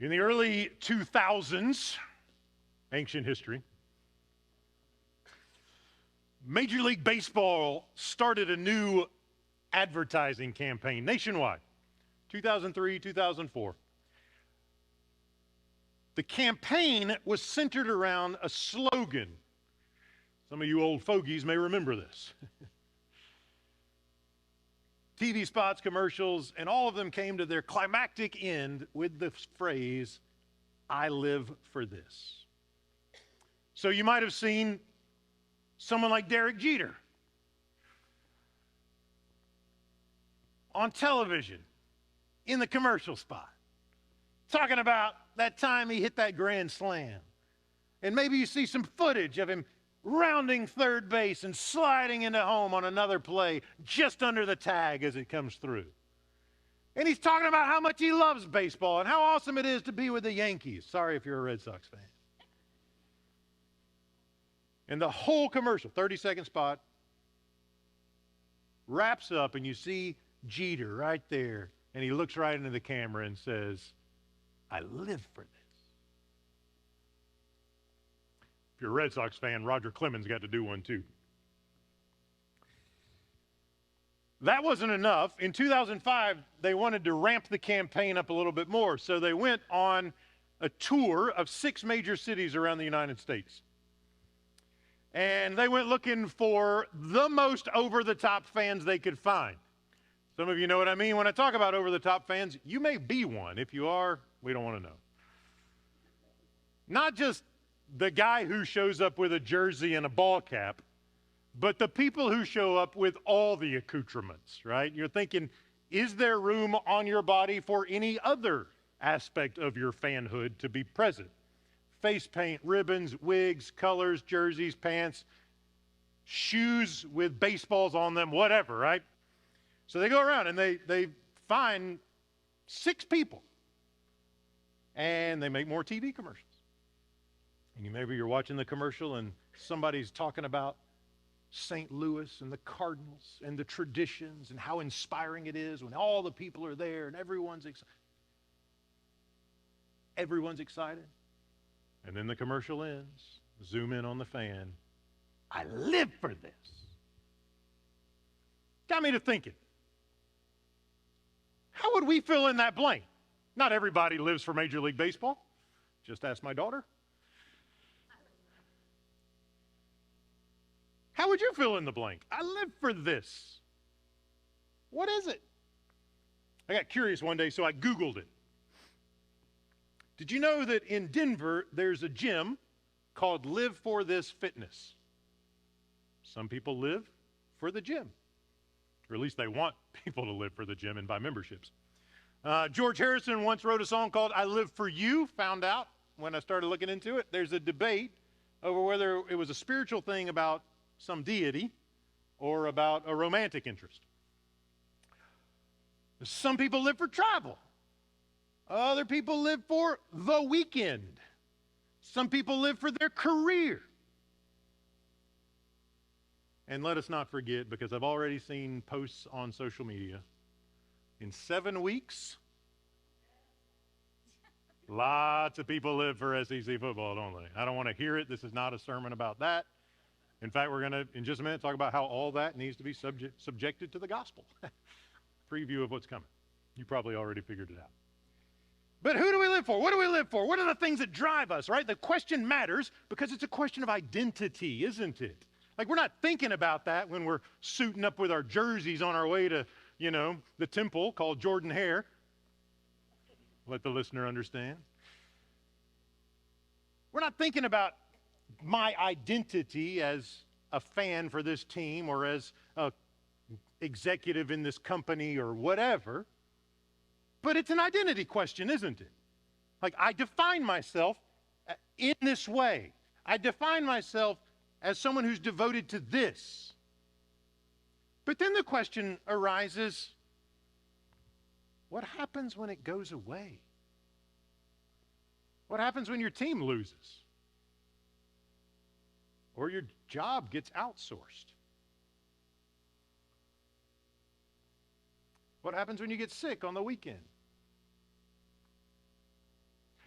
In the early 2000s, ancient history, Major League Baseball started a new advertising campaign nationwide, 2003, 2004. The campaign was centered around a slogan. Some of you old fogies may remember this. TV spots, commercials, and all of them came to their climactic end with the phrase, "I live for this." So you might have seen someone like Derek Jeter on television in the commercial spot, talking about that time he hit that grand slam. And maybe you see some footage of him rounding third base and sliding into home on another play just under the tag as it comes through. And he's talking about how much he loves baseball and how awesome it is to be with the Yankees. Sorry if you're a Red Sox fan. And the whole commercial, 30-second spot, wraps up and you see Jeter right there, and he looks right into the camera and says, "I live for this." If you're a Red Sox fan, Roger Clemens got to do one too. That wasn't enough. In 2005, they wanted to ramp the campaign up a little bit more, so they went on a tour of 6 major cities around the United States. And they went looking for the most over-the-top fans they could find. Some of you know what I mean when I talk about over-the-top fans. You may be one. If you are, we don't want to know. Not just the guy who shows up with a jersey and a ball cap, but the people who show up with all the accoutrements, right? You're thinking, is there room on your body for any other aspect of your fanhood to be present? Face paint, ribbons, wigs, colors, jerseys, pants, shoes with baseballs on them, whatever, right? So they go around and they find 6 people, and they make more TV commercials. And maybe you're watching the commercial and somebody's talking about St. Louis and the Cardinals and the traditions and how inspiring it is when all the people are there and everyone's excited. And then the commercial ends. Zoom in on the fan. "I live for this." Got me to thinking. How would we fill in that blank? Not everybody lives for Major League Baseball. Just ask my daughter. How would you fill in the blank? I live for this. What is it? I got curious one day, so I Googled it. Did you know that in Denver, there's a gym called Live for This Fitness? Some people live for the gym, or at least they want people to live for the gym and buy memberships. George Harrison once wrote a song called "I Live for You." Found out when I started looking into it, there's a debate over whether it was a spiritual thing about some deity or about a romantic interest. Some people live for travel. Other people live for the weekend. Some people live for their career. And let us not forget, because I've already seen posts on social media, in 7 weeks, lots of people live for SEC football, don't they? I don't want to hear it. This is not a sermon about that. In fact, we're going to, in just a minute, talk about how all that needs to be subjected to the gospel. Preview of what's coming. You probably already figured it out. But who do we live for? What do we live for? What are the things that drive us, right? The question matters because it's a question of identity, isn't it? Like, we're not thinking about that when we're suiting up with our jerseys on our way to, the temple called Jordan Hare. Let the listener understand. We're not thinking about my identity as a fan for this team or as an executive in this company or whatever. But it's an identity question, isn't it? Like, I define myself in this way. I define myself as someone who's devoted to this. But then the question arises, what happens when it goes away? What happens when your team loses? Or your job gets outsourced? What happens when you get sick on the weekend?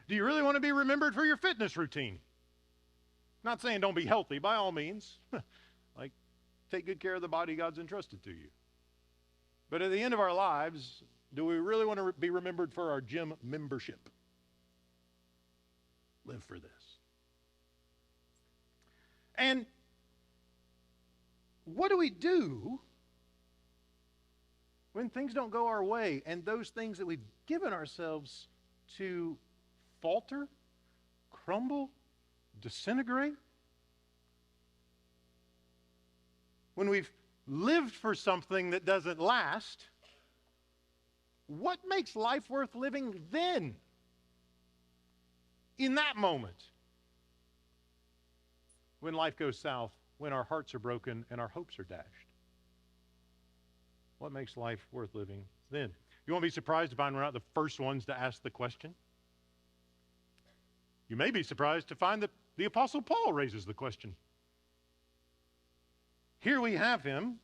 Do you really want to be remembered for your fitness routine? Not saying don't be healthy, by all means. Like, take good care of the body God's entrusted to you. But at the end of our lives, do we really want to be remembered for our gym membership? Live for this. And what do we do when things don't go our way and those things that we've given ourselves to falter, crumble, disintegrate? When we've lived for something that doesn't last, what makes life worth living then? In that moment, when life goes south, when our hearts are broken and our hopes are dashed. What makes life worth living then? You won't be surprised to find we're not the first ones to ask the question. You may be surprised to find that the Apostle Paul raises the question. Here we have him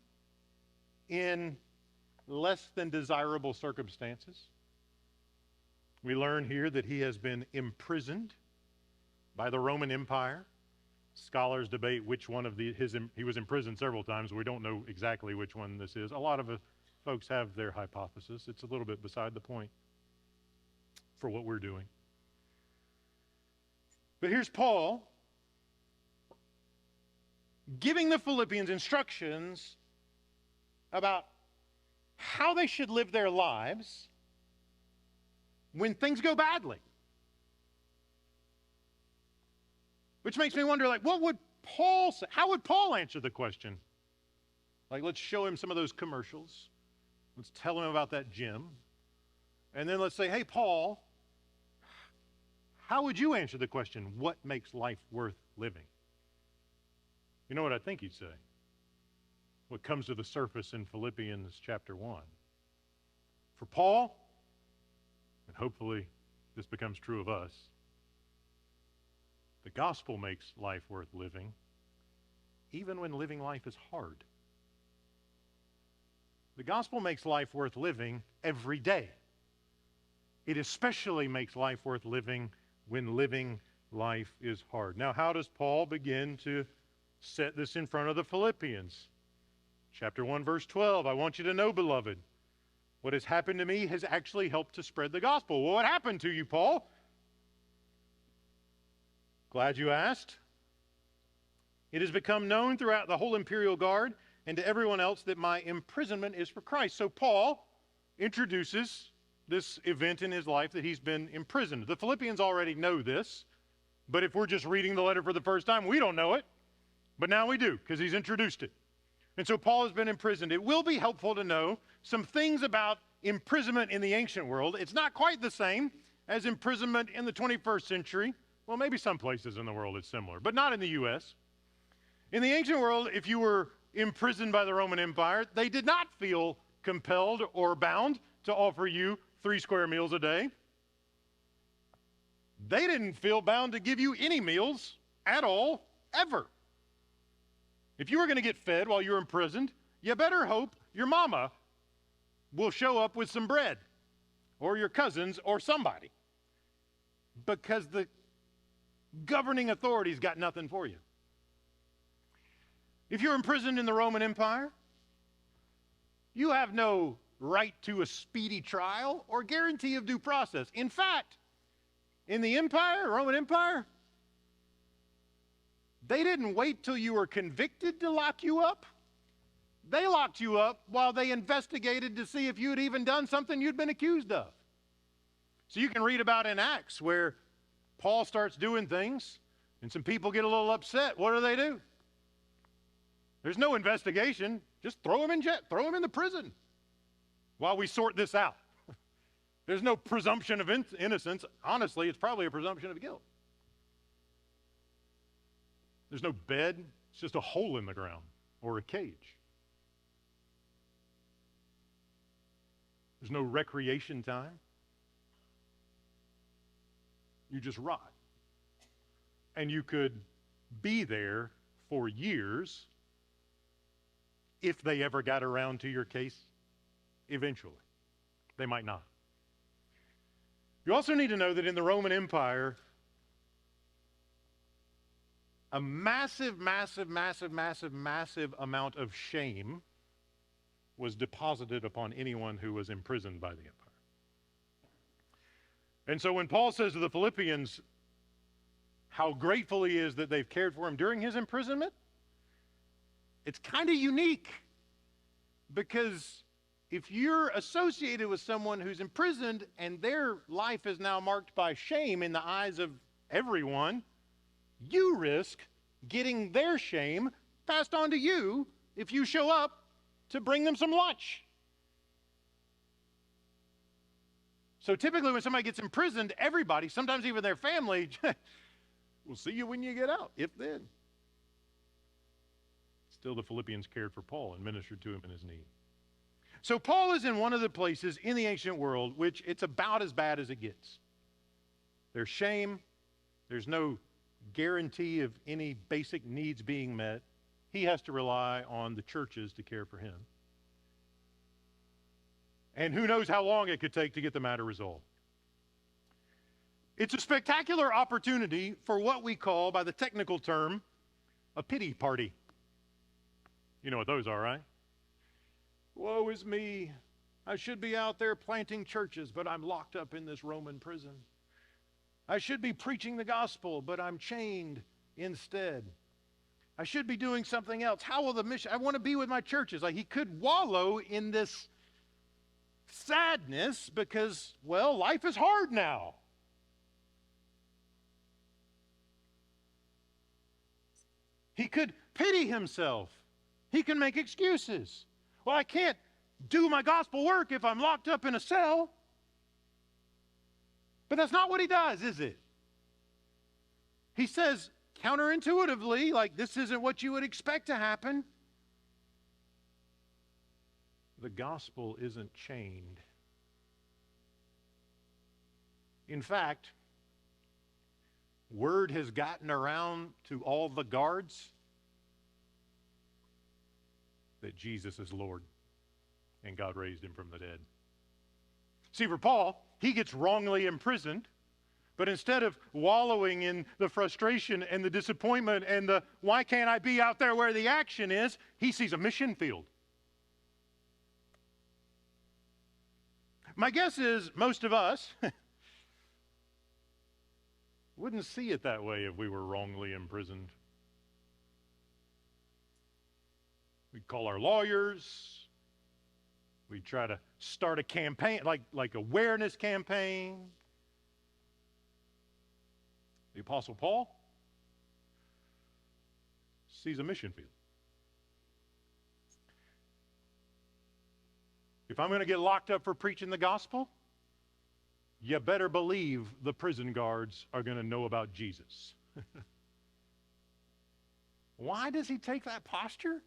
in less than desirable circumstances. We learn here that he has been imprisoned by the Roman Empire. Scholars debate which one of he was imprisoned several times. We don't know exactly which one this is. A lot of folks have their hypothesis. It's a little bit beside the point for what we're doing. But here's Paul giving the Philippians instructions about how they should live their lives when things go badly. Which makes me wonder, like, what would Paul say? How would Paul answer the question? Like, let's show him some of those commercials. Let's tell him about that gym. And then let's say, hey, Paul, how would you answer the question, what makes life worth living? You know what I think he'd say? What comes to the surface in Philippians chapter 1. For Paul, and hopefully this becomes true of us, the gospel makes life worth living, even when living life is hard. The gospel makes life worth living every day. It especially makes life worth living when living life is hard. Now, how does Paul begin to set this in front of the Philippians? Chapter 1, verse 12, I want you to know, beloved, what has happened to me has actually helped to spread the gospel. Well, what happened to you, Paul? Glad you asked. It has become known throughout the whole imperial guard and to everyone else that my imprisonment is for Christ. So Paul introduces this event in his life that he's been imprisoned. The Philippians already know this, but if we're just reading the letter for the first time, we don't know it. But now we do, because he's introduced it. And so Paul has been imprisoned. It will be helpful to know some things about imprisonment in the ancient world. It's not quite the same as imprisonment in the 21st century. Well, maybe some places in the world it's similar, but not in the U.S. In the ancient world, if you were imprisoned by the Roman Empire, they did not feel compelled or bound to offer you 3 square meals a day. They didn't feel bound to give you any meals at all, ever. If you were going to get fed while you're imprisoned, you better hope your mama will show up with some bread, or your cousins, or somebody, because the governing authorities got nothing for you. If you're imprisoned in the Roman Empire, you have no right to a speedy trial or guarantee of due process. In fact, in the empire, Roman Empire, they didn't wait till you were convicted to lock you up. They locked you up while they investigated to see if you had even done something you'd been accused of. So you can read about in Acts where Paul starts doing things and some people get a little upset. What do? There's no investigation. Just throw him in jail, throw him in the prison while we sort this out. There's no presumption of innocence. Honestly, it's probably a presumption of guilt. There's no bed. It's just a hole in the ground or a cage. There's no recreation time. You just rot. And you could be there for years if they ever got around to your case eventually. They might not. You also need to know that in the Roman Empire, a massive, massive, massive, massive, massive amount of shame was deposited upon anyone who was imprisoned by the empire. And so when Paul says to the Philippians how grateful he is that they've cared for him during his imprisonment, it's kind of unique, because if you're associated with someone who's imprisoned and their life is now marked by shame in the eyes of everyone, you risk getting their shame passed on to you if you show up to bring them some lunch. So typically when somebody gets imprisoned, everybody, sometimes even their family, will see you when you get out, if then. Still, the Philippians cared for Paul and ministered to him in his need. So Paul is in one of the places in the ancient world which it's about as bad as it gets. There's shame. There's no guarantee of any basic needs being met. He has to rely on the churches to care for him. And who knows how long it could take to get the matter resolved. It's a spectacular opportunity for what we call, by the technical term, a pity party. You know what those are, right? Woe is me. I should be out there planting churches, but I'm locked up in this Roman prison. I should be preaching the gospel, but I'm chained instead. I should be doing something else. How will the mission? I want to be with my churches. Like, he could wallow in this sadness because, well, life is hard now. He could pity himself. He can make excuses. Well, I can't do my gospel work if I'm locked up in a cell. But that's not what he does, is it? He says counterintuitively, like, this isn't what you would expect to happen. The gospel isn't chained. In fact, word has gotten around to all the guards that Jesus is Lord and God raised him from the dead. See, for Paul, he gets wrongly imprisoned, but instead of wallowing in the frustration and the disappointment and the why can't I be out there where the action is, he sees a mission field. My guess is most of us wouldn't see it that way if we were wrongly imprisoned. We'd call our lawyers. We'd try to start a campaign, like awareness campaign. The Apostle Paul sees a mission field. If I'm going to get locked up for preaching the gospel, you better believe the prison guards are going to know about Jesus. Why does he take that posture?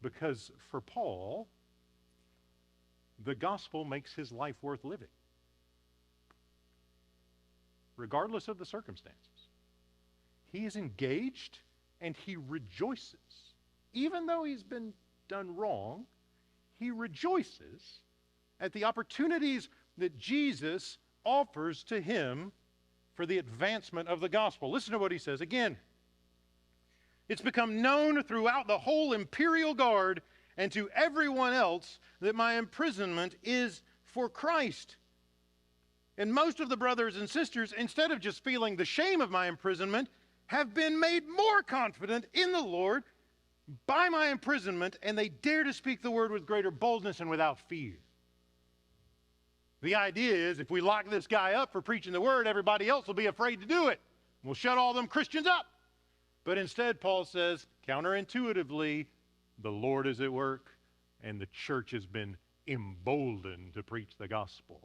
Because for Paul, the gospel makes his life worth living, regardless of the circumstances. He is engaged and he rejoices. Even though he's been done wrong, he rejoices at the opportunities that Jesus offers to him for the advancement of the gospel. Listen to what he says again. It's become known throughout the whole imperial guard and to everyone else that my imprisonment is for Christ. And most of the brothers and sisters, instead of just feeling the shame of my imprisonment, have been made more confident in the Lord by my imprisonment, and they dare to speak the word with greater boldness and without fear. The idea is if we lock this guy up for preaching the word, everybody else will be afraid to do it. We'll shut all them Christians up. But instead, Paul says, counterintuitively, the Lord is at work, and the church has been emboldened to preach the gospel.